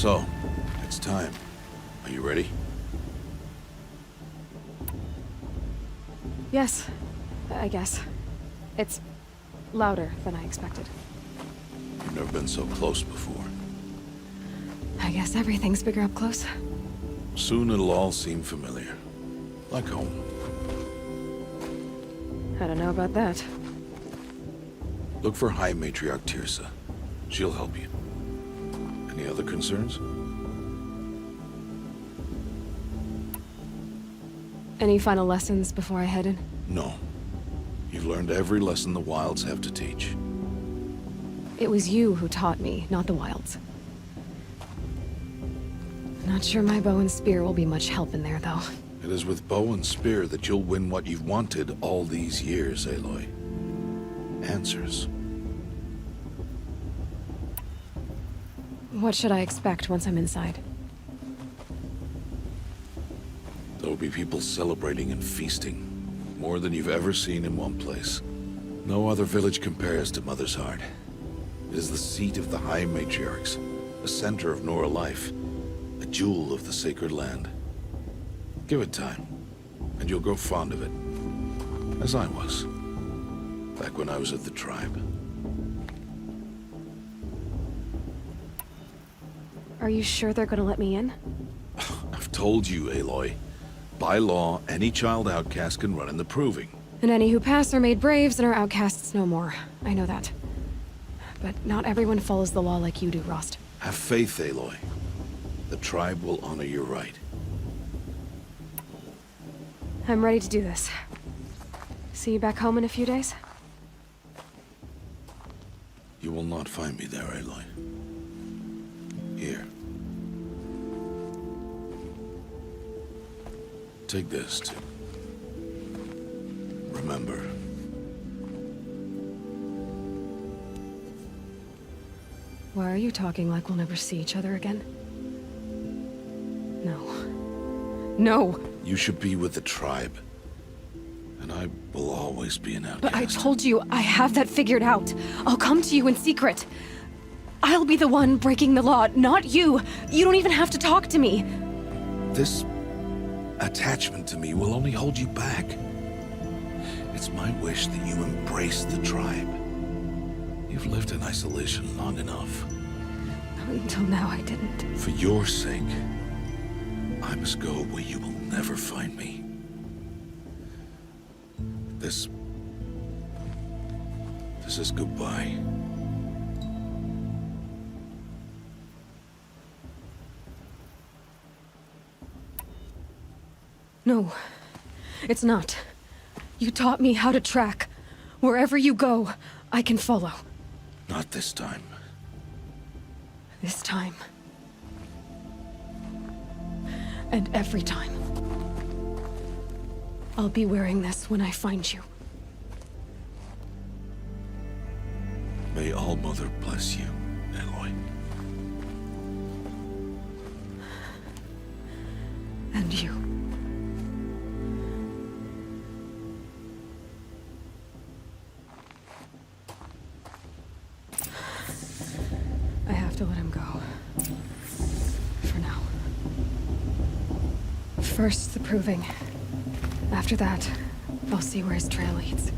So, it's time. Are you ready? Yes, I guess. It's louder than I expected. You've never been so close before. I guess everything's bigger up close. Soon it'll all seem familiar. Like home. I don't know about that. Look for High Matriarch Tirsa. She'll help you. Any other concerns? Any final lessons before I head in? No. You've learned every lesson the Wilds have to teach. It was you who taught me, not the Wilds. Not sure my bow and spear will be much help in there, though. It is with bow and spear that you'll win what you've wanted all these years, Aloy. Answers. What should I expect once I'm inside? There will be people celebrating and feasting. More than you've ever seen in one place. No other village compares to Mother's Heart. It is the seat of the High Matriarchs, a center of Nora life, a jewel of the sacred land. Give it time, and you'll grow fond of it. As I was, back when I was at the tribe. Are you sure they're gonna let me in? I've told you, Aloy. By law, any child outcast can run in the Proving. And any who pass are made braves and are outcasts no more. I know that. But not everyone follows the law like you do, Rost. Have faith, Aloy. The tribe will honor your right. I'm ready to do this. See you back home in a few days? You will not find me there, Aloy. Here. Take this, to remember. Why are you talking like we'll never see each other again? No. No! You should be with the tribe. And I will always be an outcast. But I told you, I have that figured out. I'll come to you in secret. I'll be the one breaking the law, not you. You don't even have to talk to me. This attachment to me will only hold you back. It's my wish that you embrace the tribe. You've lived in isolation long enough. Until now, I didn't. For your sake, I must go where you will never find me. This is goodbye. No, it's not. You taught me how to track. Wherever you go, I can follow. Not this time. This time. And every time. I'll be wearing this when I find you. May All-Mother bless you, Aloy. And you. I have to let him go. For now. First, the Proving. After that, I'll see where his trail leads.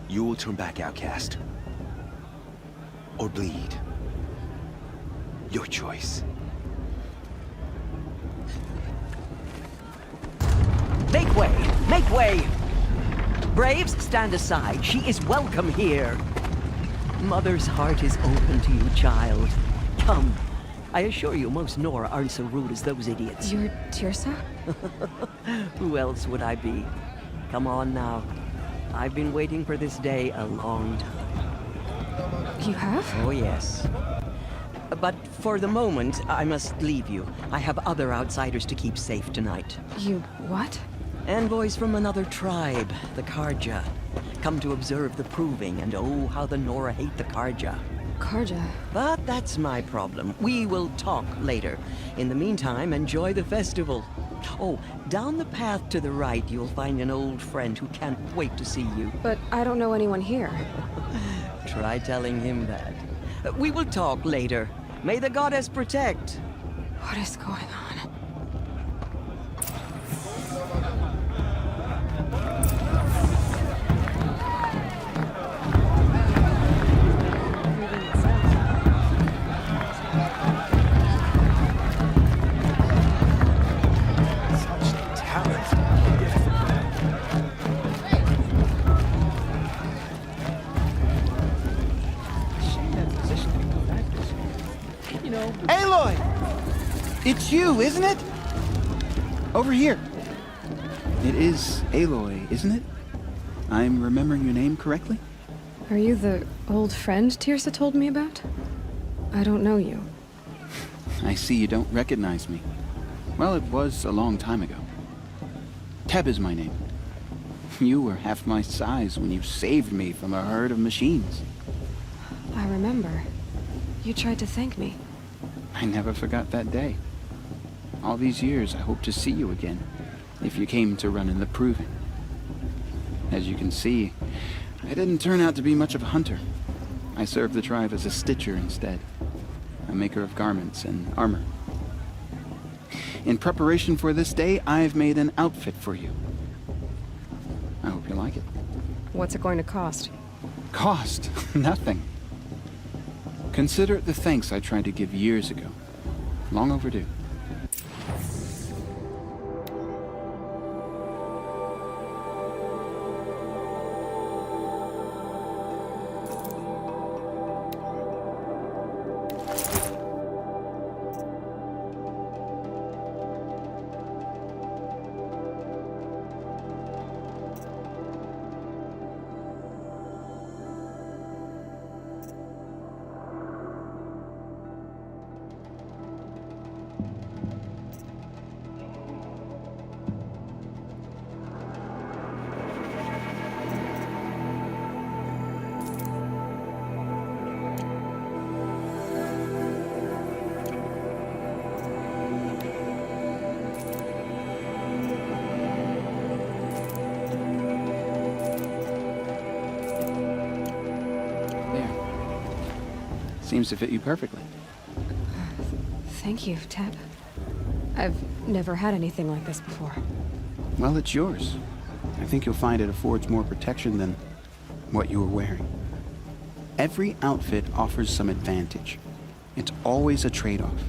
You will turn back, outcast. Or bleed. Your choice. Make way! Make way! Braves, stand aside. She is welcome here. Mother's heart is open to you, child. Come. I assure you, most Nora aren't so rude as those idiots. You're Tirsa? Who else would I be? Come on now. I've been waiting for this day a long time. You have? Oh, yes. But for the moment, I must leave you. I have other outsiders to keep safe tonight. You what? Envoys from another tribe, the Karja. Come to observe the proving, and oh, how the Nora hate the Karja. Karja. But that's my problem. We will talk later. In the meantime, enjoy the festival. Oh, down the path to the right, you'll find an old friend who can't wait to see you. But I don't know anyone here. Try telling him that. We will talk later. May the goddess protect. What is going on? Aloy! It's you, isn't it? Over here. It is Aloy, isn't it? I'm remembering your name correctly? Are you the old friend Tirsa told me about? I don't know you. I see you don't recognize me. Well, it was a long time ago. Teb is my name. You were half my size when you saved me from a herd of machines. I remember. You tried to thank me. I never forgot that day. All these years, I hope to see you again, if you came to run in the Proving. As you can see, I didn't turn out to be much of a hunter. I served the tribe as a stitcher instead, a maker of garments and armor. In preparation for this day, I've made an outfit for you. I hope you like it. What's it going to cost? Cost? Nothing. Consider it the thanks I tried to give years ago. Long overdue. Seems to fit you perfectly. Thank you, Teb. I've never had anything like this before. Well, it's yours. I think you'll find it affords more protection than what you were wearing. Every outfit offers some advantage. It's always a trade-off.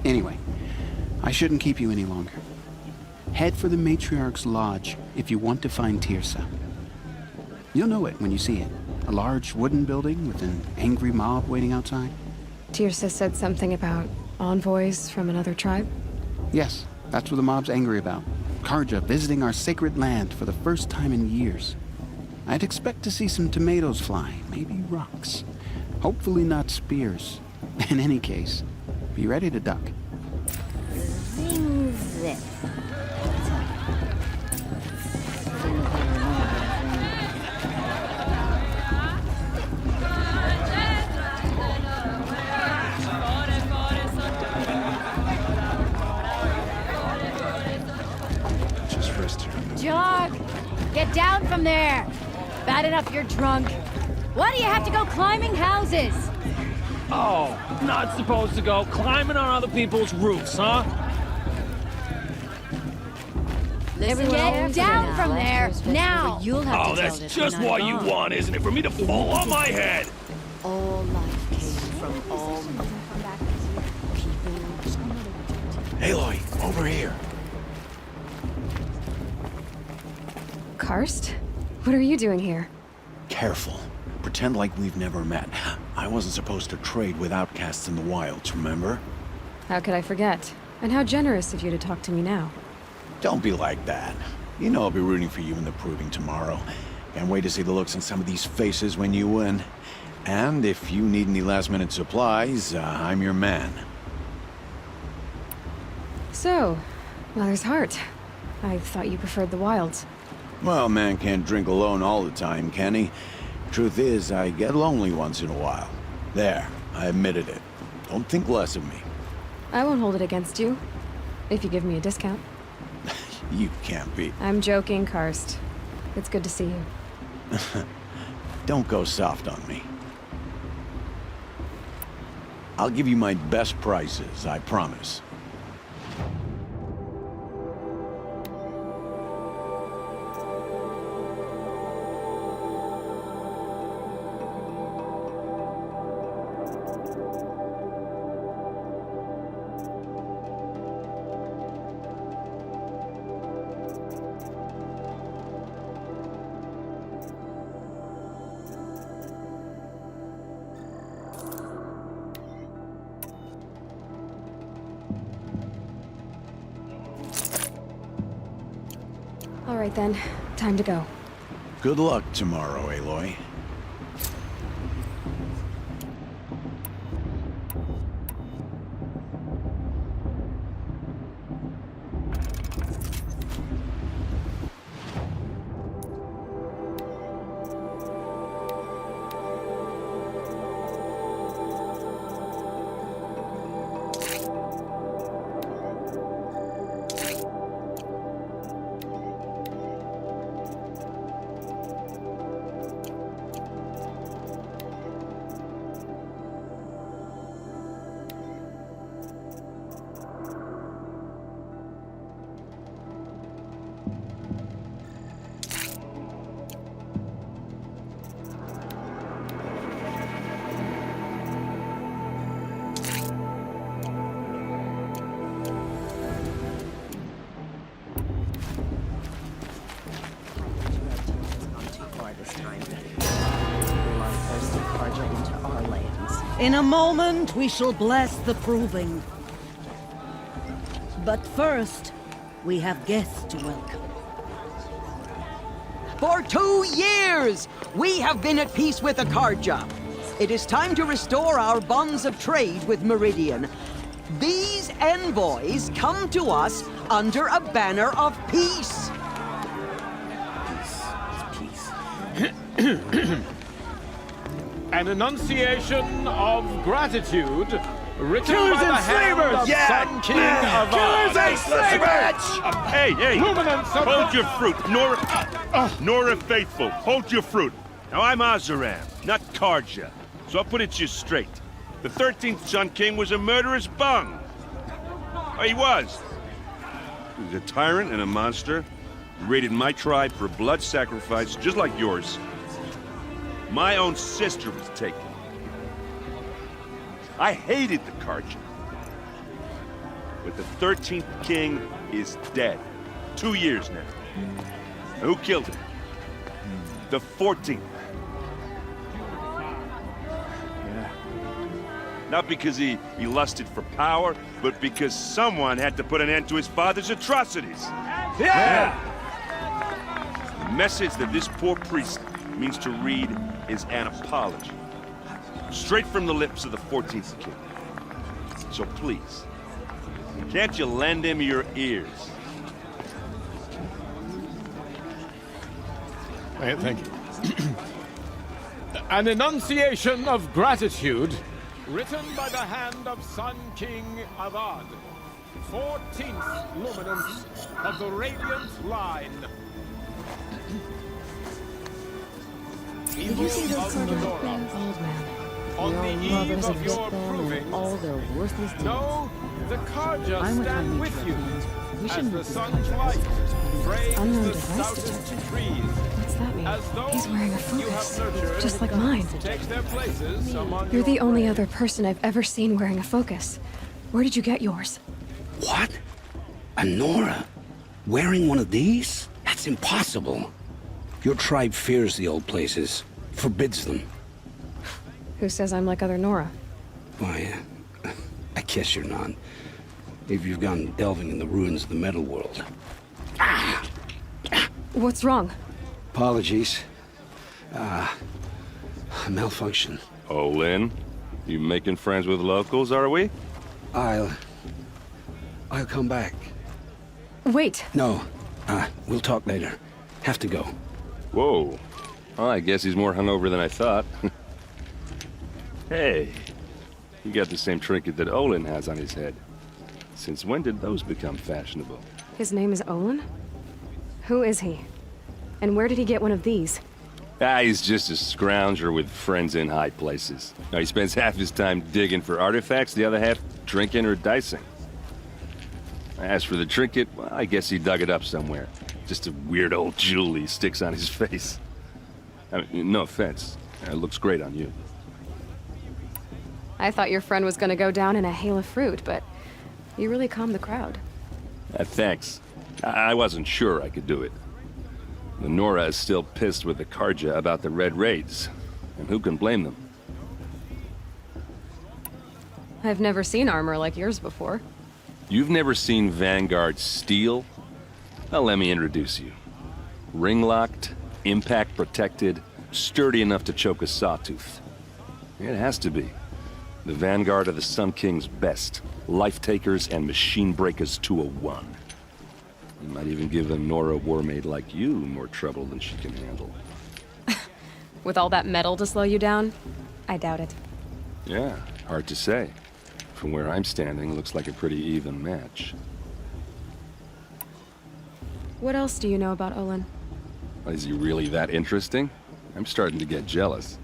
Anyway, I shouldn't keep you any longer. Head for the Matriarch's Lodge if you want to find Tirsa. You'll know it when you see it. A large wooden building with an angry mob waiting outside. Tirsa said something about envoys from another tribe? Yes, that's what the mob's angry about. Karja visiting our sacred land for the first time in years. I'd expect to see some tomatoes fly, maybe rocks. Hopefully not spears. In any case, be ready to duck. Zing zip. Just rest here. Jog! Get down from there! Bad enough you're drunk. Why do you have to go climbing houses? Oh, not supposed to go climbing on other people's roofs, huh? Get down from there, now! You'll have Oh, to tell that's this just when I'm what you gone. want, isn't it? For me to fall on my head! All life came from all people. Aloy, over here. Karst? What are you doing here? Careful. Pretend like we've never met. I wasn't supposed to trade with outcasts in the wilds, remember? How could I forget? And how generous of you to talk to me now. Don't be like that. You know I'll be rooting for you in the Proving tomorrow. Can't wait to see the looks on some of these faces when you win. And if you need any last-minute supplies, I'm your man. So, Mother's Heart. I thought you preferred the wilds. Well, man can't drink alone all the time, can he? Truth is, I get lonely once in a while. There, I admitted it. Don't think less of me. I won't hold it against you, if you give me a discount. You can't be. I'm joking, Karst. It's good to see you. Don't go soft on me. I'll give you my best prices, I promise. All right then, time to go. Good luck tomorrow, Aloy. In a moment, we shall bless the proving. But first, we have guests to welcome. For 2 years, we have been at peace with Akarja. It is time to restore our bonds of trade with Meridian. These envoys come to us under a banner of peace. An enunciation of gratitude written by the hand of Sun King of Killers and slavers! Hey, hold your fruit. Nora Faithful, hold your fruit. Now, I'm Oseram, not Karja, so I'll put it to you straight. The 13th Sun King was a murderous bung. Oh, he was. He was a tyrant and a monster. He raided my tribe for blood sacrifice, just like yours. My own sister was taken. I hated the Karja. But the 13th king is dead. 2 years now. And who killed him? The 14th. Not because he lusted for power, but because someone had to put an end to his father's atrocities. Yeah! The message that this poor priest means to read is an apology. Straight from the lips of the 14th king. So please, can't you lend him your ears? Thank you. An enunciation of gratitude written by the hand of Sun King Avad, 14th luminance of the Radiant Line. Did you see those cartoons? Old man. On Your the mothers eve have of your get them proving, and all their worthless deeds. no, the Karja I went on stand these with you travelings. We as shouldn't the be sun's contracts. light frames Unknown the device stoutest detected. trees. What's that mean? As those He's wearing a you have focus, nurtured just like mine. take their places among You're the your only prey. other person I've ever seen wearing a focus. Where did you get yours? What? A Nora? Wearing one of these? That's impossible. Your tribe fears the old places, forbids them. Who says I'm like other Nora? Why, I guess you're not. If you've gone delving in the ruins of the metal world. What's wrong? Apologies. A malfunction. Olin, you making friends with locals, are we? I'll come back. Wait. No. We'll talk later. Have to go. Whoa. Well, I guess he's more hungover than I thought. Hey, you got the same trinket that Olin has on his head. Since when did those become fashionable? His name is Olin? Who is he? And where did he get one of these? He's just a scrounger with friends in high places. Now, he spends half his time digging for artifacts, the other half drinking or dicing. As for the trinket, well, I guess he dug it up somewhere. Just a weird old jewel he sticks on his face. I mean, no offense. It looks great on you. I thought your friend was gonna go down in a hail of fruit, but you really calmed the crowd. Thanks. I wasn't sure I could do it. The Nora is still pissed with the Karja about the Red Raids, and who can blame them? I've never seen armor like yours before. You've never seen Vanguard steel? Well, let me introduce you. Ring-locked, impact-protected, sturdy enough to choke a sawtooth. It has to be. The Vanguard of the Sun King's best. Life-takers and machine breakers to a one. You might even give a Nora warmaid like you more trouble than she can handle. With all that metal to slow you down? I doubt it. Yeah, hard to say. From where I'm standing, looks like a pretty even match. What else do you know about Olin? Is he really that interesting? I'm starting to get jealous.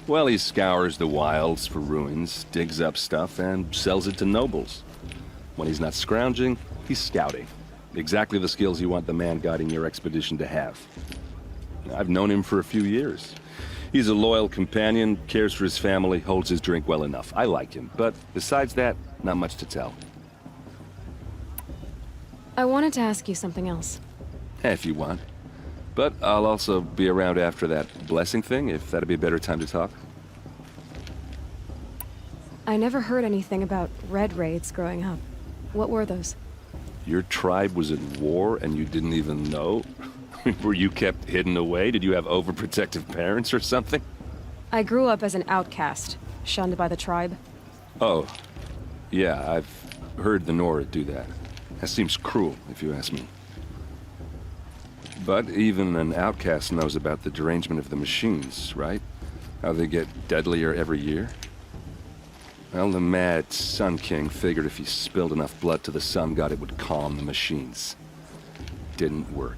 Well, he scours the wilds for ruins, digs up stuff, and sells it to nobles. When he's not scrounging, he's scouting. Exactly the skills you want the man guiding your expedition to have. I've known him for a few years. He's a loyal companion, cares for his family, holds his drink well enough. I like him, but besides that, not much to tell. I wanted to ask you something else. If you want. But I'll also be around after that blessing thing, if that'd be a better time to talk. I never heard anything about Red Raids growing up. What were those? Your tribe was at war and you didn't even know? Were you kept hidden away? Did you have overprotective parents or something? I grew up as an outcast, shunned by the tribe. Oh, yeah, I've heard the Nora do that. That seems cruel, if you ask me. But even an outcast knows about the derangement of the machines, right? How they get deadlier every year? Well, the mad Sun King figured if he spilled enough blood to the Sun God, it would calm the machines. Didn't work.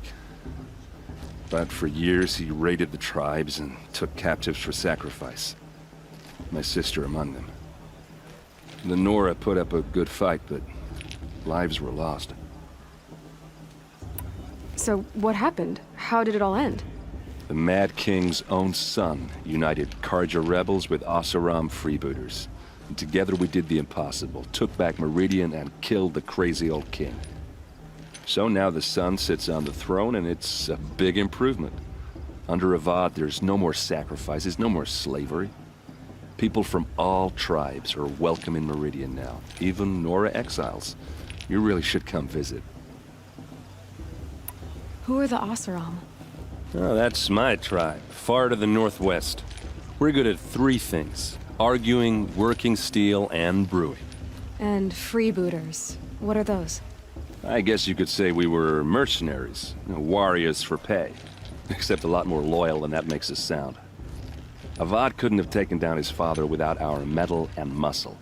But for years, he raided the tribes and took captives for sacrifice. My sister among them. The Nora put up a good fight, but lives were lost. So what happened? How did it all end? The Mad King's own son united Karja rebels with Oseram freebooters. And together we did the impossible, took back Meridian and killed the crazy old king. So now the son sits on the throne and it's a big improvement. Under Avad, there's no more sacrifices, no more slavery. People from all tribes are welcome in Meridian now, even Nora exiles. You really should come visit. Who are the Oseram? Oh, that's my tribe, far to the northwest. We're good at three things: arguing, working steel, and brewing. And freebooters. What are those? I guess you could say we were mercenaries, warriors for pay. Except a lot more loyal than that makes us sound. Avad couldn't have taken down his father without our metal and muscle.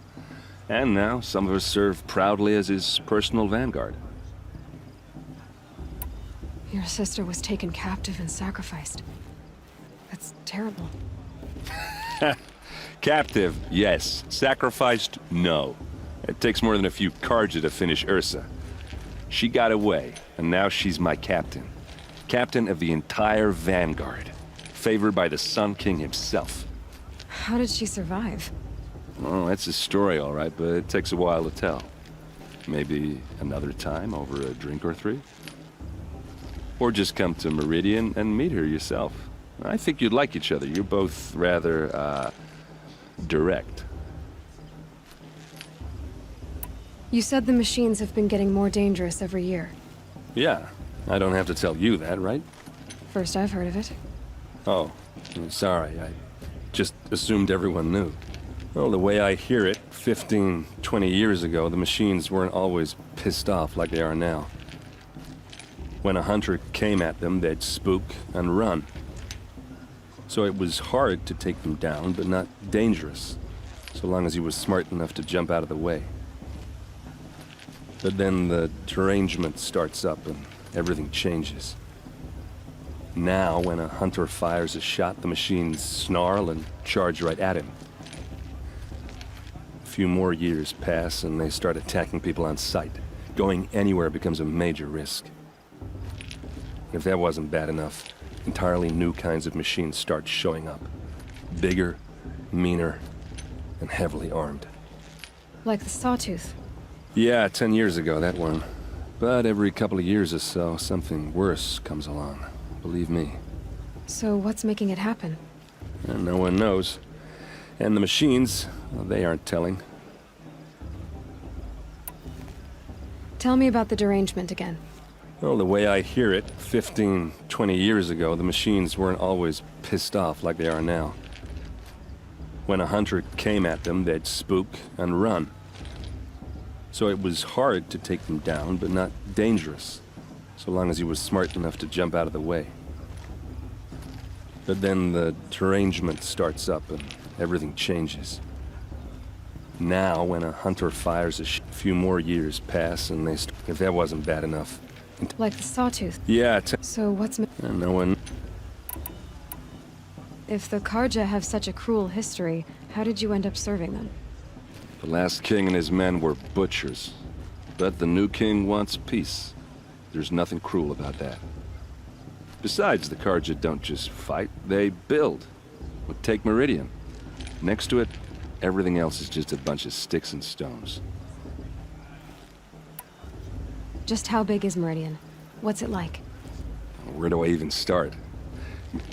And now, some of us serve proudly as his personal vanguard. Your sister was taken captive and sacrificed. That's terrible. Captive, yes. Sacrificed, no. It takes more than a few Karja to finish Ursa. She got away, and now she's my captain. Captain of the entire Vanguard. Favored by the Sun King himself. How did she survive? Oh, that's a story, all right, but it takes a while to tell. Maybe another time over a drink or three? Or just come to Meridian and meet her yourself. I think you'd like each other. You're both rather, direct. You said the machines have been getting more dangerous every year. Yeah, I don't have to tell you that, right? First I've heard of it. Oh, sorry. Just assumed everyone knew. Well, the way I hear it, 15, 20 years ago, the machines weren't always pissed off like they are now. When a hunter came at them, they'd spook and run. So it was hard to take them down, but not dangerous, so long as he was smart enough to jump out of the way. But then the derangement starts up and everything changes. Now, when a hunter fires a shot, the machines snarl and charge right at him. A few more years pass and they start attacking people on sight. Going anywhere becomes a major risk. If that wasn't bad enough, entirely new kinds of machines start showing up. Bigger, meaner, and heavily armed. Like the Sawtooth. Yeah, 10 years ago, that one. But every couple of years or so, something worse comes along. Believe me. So what's making it happen? And no one knows. And the machines, well, they aren't telling. Tell me about the derangement again. Well, the way I hear it, 15, 20 years ago, the machines weren't always pissed off like they are now. When a hunter came at them, they'd spook and run. So it was hard to take them down, but not dangerous, so long as he was smart enough to jump out of the way. But then the derangement starts up and everything changes. Now, when a hunter fires a few more years pass and if that wasn't bad enough. Like the Sawtooth. Yeah, so what's and no one. If the Karja have such a cruel history, how did you end up serving them? The last king and his men were butchers. But the new king wants peace. There's nothing cruel about that. Besides, the Karja don't just fight, they build. Well, take Meridian. Next to it, everything else is just a bunch of sticks and stones. Just how big is Meridian? What's it like? Where do I even start?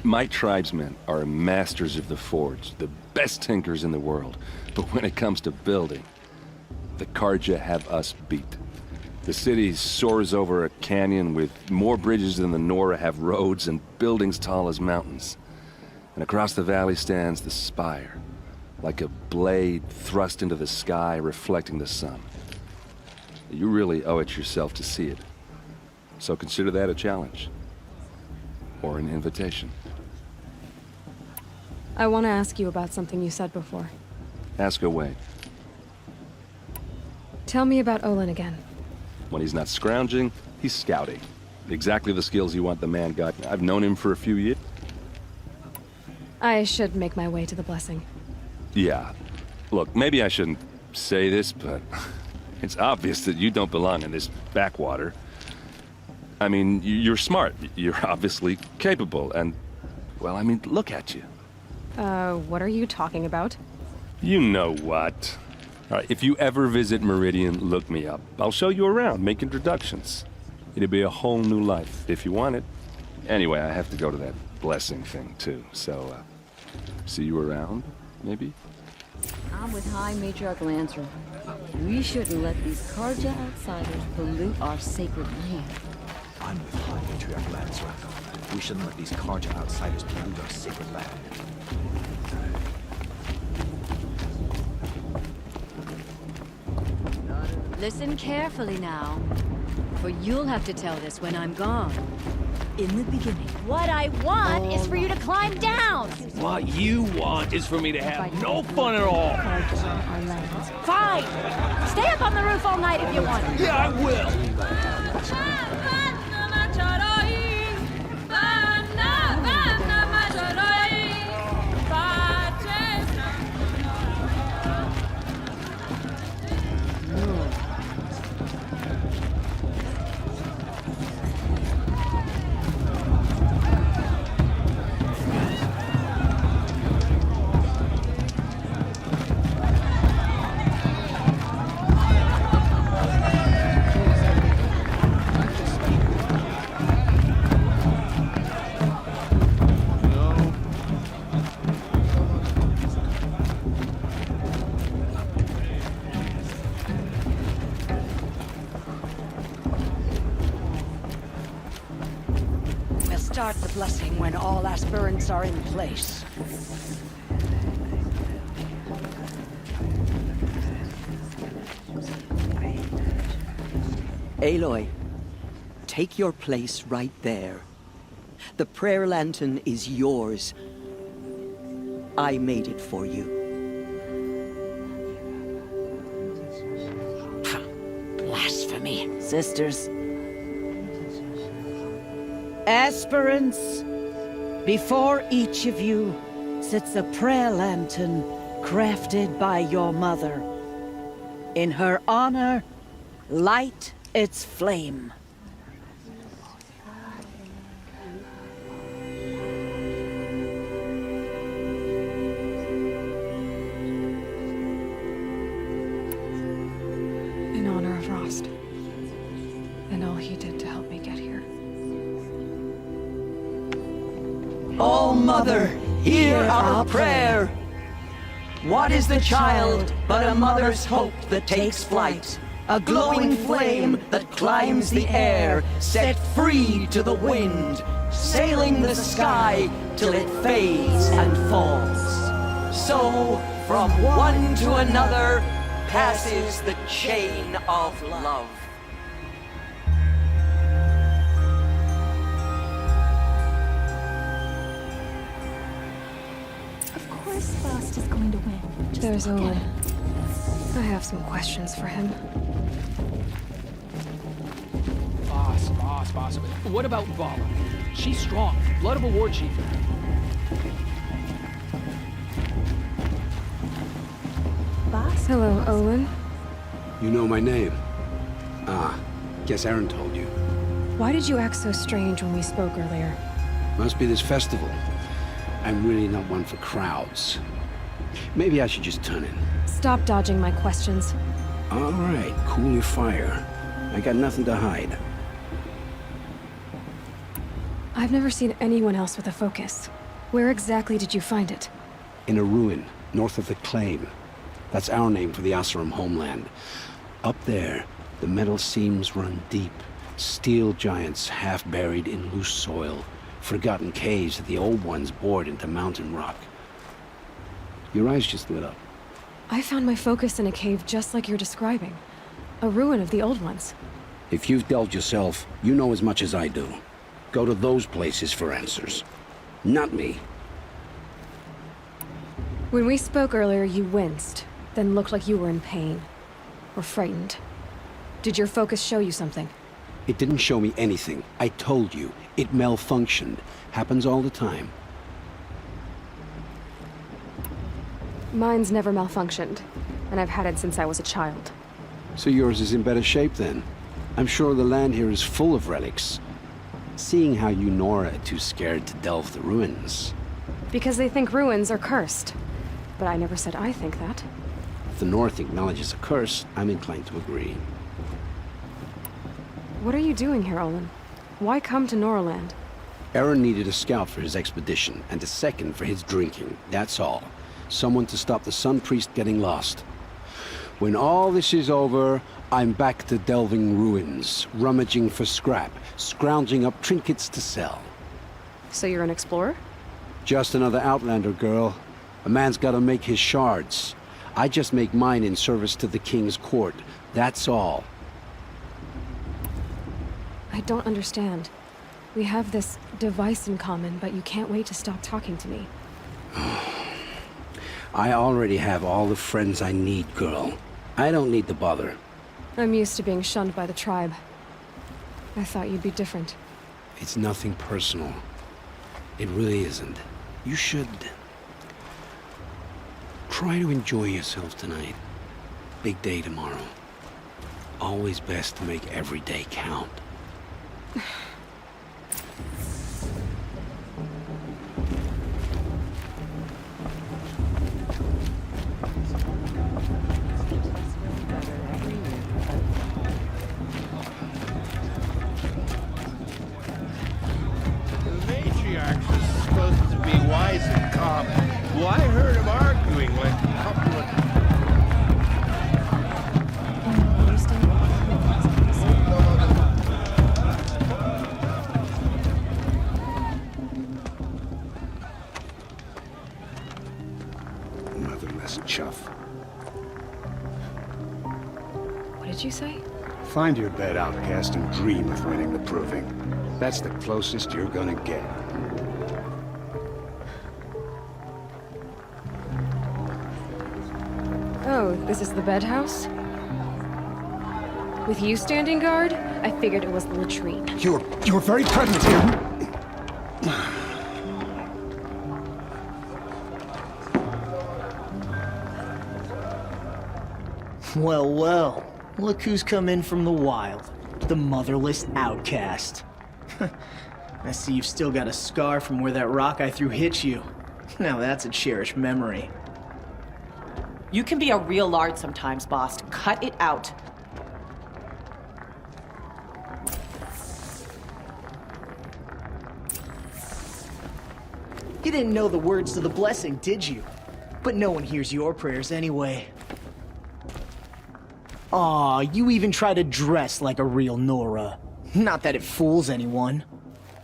My tribesmen are masters of the forge, the best tinkers in the world. But when it comes to building, the Karja have us beat. The city soars over a canyon with more bridges than the Nora have roads and buildings tall as mountains. And across the valley stands the spire, like a blade thrust into the sky reflecting the sun. You really owe it yourself to see it. So consider that a challenge. Or an invitation. I want to ask you about something you said before. Ask away. Tell me about Olin again. When he's not scrounging, he's scouting. Exactly the skills you want the man got. I've known him for a few years. I should make my way to the blessing. Yeah. Look, maybe I shouldn't say this, but it's obvious that you don't belong in this backwater. I mean, you're smart. You're obviously capable, and, well, I mean, look at you. What are you talking about? You know what. All right, if you ever visit Meridian, look me up. I'll show you around, make introductions. It'll be a whole new life, if you want it. Anyway, I have to go to that blessing thing, too, so, see you around, maybe? I'm with High Matriarch Lansra. We shouldn't let these Karja outsiders pollute our sacred land. I'm with High Matriarch Lansra. We shouldn't let these Karja outsiders pollute our sacred land. Listen carefully now, for you'll have to tell this when I'm gone. In the beginning, what I want is for you to climb down! What you want is for me to have no fun at all. Fine! Stay up on the roof all night if you want. Yeah, I will. Start the blessing when all aspirants are in place. Aloy, take your place right there. The prayer lantern is yours. I made it for you. Blasphemy. Sisters. Aspirants, before each of you sits a prayer lantern crafted by your mother. In her honor, light its flame. In honor of Rost. And all he did to help me get here. Oh, Mother, hear our prayer. What is the child but a mother's hope that takes flight? A glowing flame that climbs the air, set free to the wind, sailing the sky till it fades and falls. So, from one to another, passes the chain of love. Of course Faust is going to win. Just There's look at Owen. him. I have some questions for him. Boss. What about Vala? She's strong. Blood of a war chief. Boss? Hello, Olin. You know my name? Ah, guess Aaron told you. Why did you act so strange when we spoke earlier? Must be this festival. I'm really not one for crowds. Maybe I should just turn in. Stop dodging my questions. All right, cool your fire. I got nothing to hide. I've never seen anyone else with a focus. Where exactly did you find it? In a ruin, north of the Claim. That's our name for the Oseram homeland. Up there, the metal seams run deep. Steel giants half buried in loose soil. Forgotten caves that the old ones bored into mountain rock. Your eyes just lit up. I found my focus in a cave just like you're describing. A ruin of the old ones. If you've delved yourself, you know as much as I do. Go to those places for answers. Not me. When we spoke earlier, you winced, then looked like you were in pain. Or frightened. Did your focus show you something? It didn't show me anything. I told you. It malfunctioned. Happens all the time. Mine's never malfunctioned, and I've had it since I was a child. So yours is in better shape then. I'm sure the land here is full of relics. Seeing how you Nora are too scared to delve the ruins. Because they think ruins are cursed. But I never said I think that. If the North acknowledges a curse, I'm inclined to agree. What are you doing here, Olin? Why come to Noraland? Aaron needed a scout for his expedition, and a second for his drinking. That's all. Someone to stop the Sun Priest getting lost. When all this is over, I'm back to delving ruins, rummaging for scrap, scrounging up trinkets to sell. So you're an explorer? Just another Outlander, girl. A man's gotta make his shards. I just make mine in service to the King's court. That's all. I don't understand. We have this device in common, but you can't wait to stop talking to me. I already have all the friends I need, girl. I don't need the bother. I'm used to being shunned by the tribe. I thought you'd be different. It's nothing personal. It really isn't. You should... try to enjoy yourself tonight. Big day tomorrow. Always best to make every day count. Well, I heard him arguing like a couple of... Motherless chuff. What did you say? Find your bed, outcast, and dream of winning the proving. That's the closest you're gonna get. Oh, this is the bed house? With you standing guard, I figured it was the latrine. You're very pregnant here. Well, well. Look who's come in from the wild. The motherless outcast. I see you've still got a scar from where that rock I threw hit you. Now that's a cherished memory. You can be a real lard sometimes, boss. Cut it out. You didn't know the words to the blessing, did you? But no one hears your prayers anyway. Aw, you even try to dress like a real Nora. Not that it fools anyone.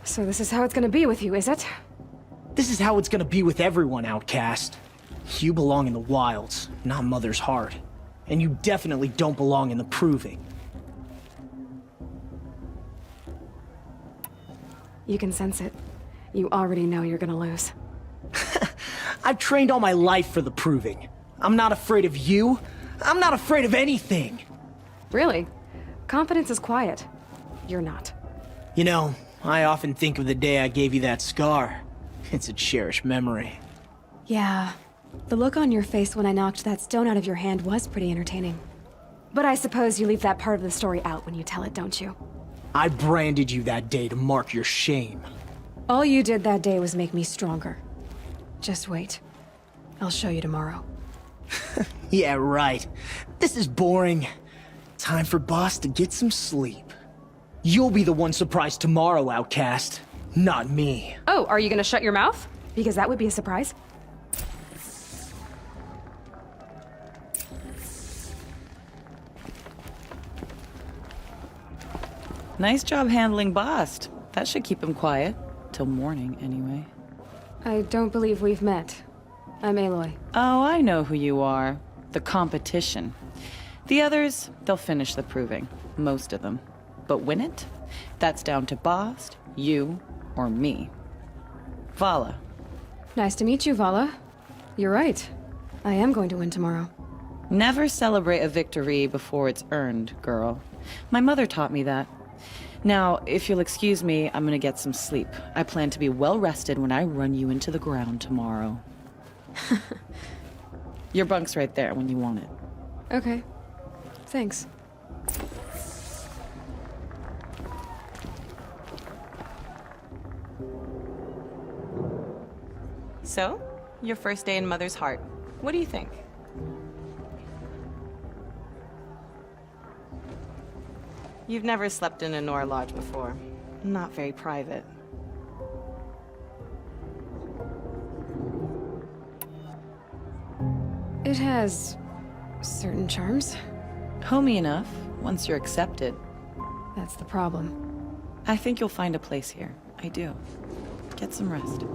So this is how it's gonna be with you, is it? This is how it's gonna be with everyone, outcast. You belong in the wilds, not Mother's Heart. And you definitely don't belong in the proving. You can sense it. You already know you're gonna lose. I've trained all my life for the proving. I'm not afraid of you. I'm not afraid of anything. Really? Confidence is quiet. You're not. You know, I often think of the day I gave you that scar. It's a cherished memory. Yeah. The look on your face when I knocked that stone out of your hand was pretty entertaining. But I suppose you leave that part of the story out when you tell it, don't you? I branded you that day to mark your shame. All you did that day was make me stronger. Just wait. I'll show you tomorrow. Yeah, right. This is boring. Time for Boss to get some sleep. You'll be the one surprised tomorrow, outcast. Not me. Oh, are you gonna shut your mouth? Because that would be a surprise. Nice job handling Bast. That should keep him quiet. Till morning, anyway. I don't believe we've met. I'm Aloy. Oh, I know who you are. The competition. The others, they'll finish the proving. Most of them. But win it? That's down to Bast, you, or me. Vala. Nice to meet you, Vala. You're right. I am going to win tomorrow. Never celebrate a victory before it's earned, girl. My mother taught me that. Now, if you'll excuse me, I'm gonna get some sleep. I plan to be well rested when I run you into the ground tomorrow. Your bunk's right there when you want it. Okay. Thanks. So, your first day in Mother's Heart. What do you think? You've never slept in a Nora lodge before. Not very private. It has certain charms. Homey enough, once you're accepted. That's the problem. I think you'll find a place here. I do. Get some rest.